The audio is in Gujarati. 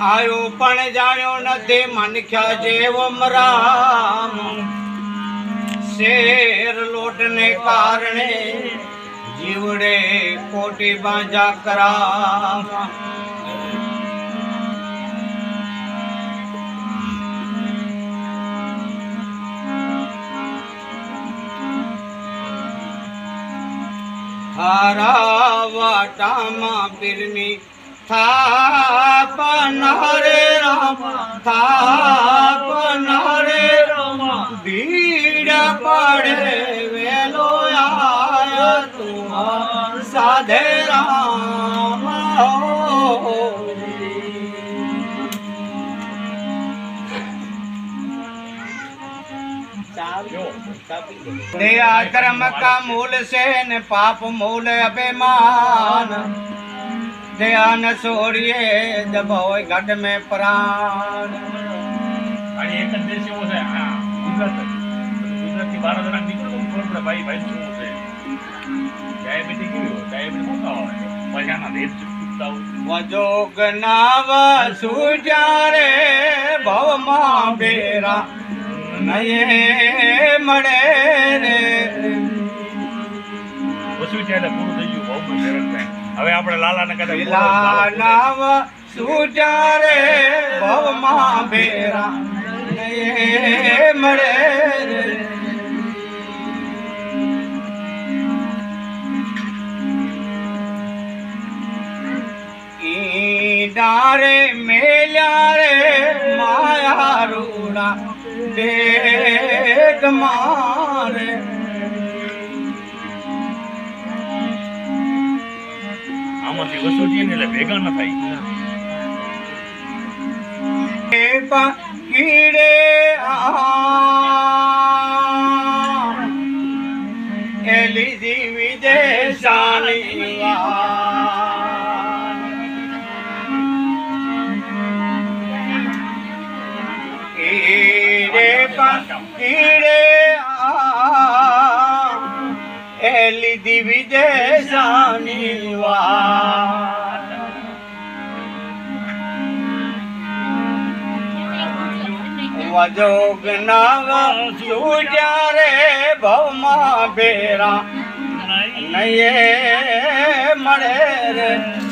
આયો પણ જાણ્યો નથી મનખ્યા જેવો રામ શેર લોટને કારણે જીવડે કોટી બાંજા કરા હારા વાટામાં પીરની થાપન હરે રામ થાપન હરે રામ ભીડ પડે વેલો આયા તું સાધે રામ दया कर्म का मूल से न पाप मूल अभिमान दया न छोड़िए जब हो घट में प्राण एक देश एवो છે ગુજરાતી 12 જણા નીકળો થોડા ભાઈ ભાઈ શું છે ડાયાબિટીસ કેવી હોય ડાયાબિટીસ મોટા હોય પૈસાના દેશ ચૂકતા હોય વજોગ નાવ સુજારે ભવમાં બેરા નયે મળે રે વસુ ચાલે પૂરું થઈ ગયું બહુ હેરાન થાય હવે આપણે લાલાને કદાચ નાવ સુજારે ભવમાં બેરા નયે મળે રે ડારે મેલ્યા રે માયા રૂડા દેખ મારે આમાંથી વસુજી ને એટલે ભેગા ન થાય કીડે એલી જીવી દેશાની કીડે એલી દીવી દેશાની વાત વજોગ નાવ સુજ્યા રે ભવમાં બેરા નયે મળે રે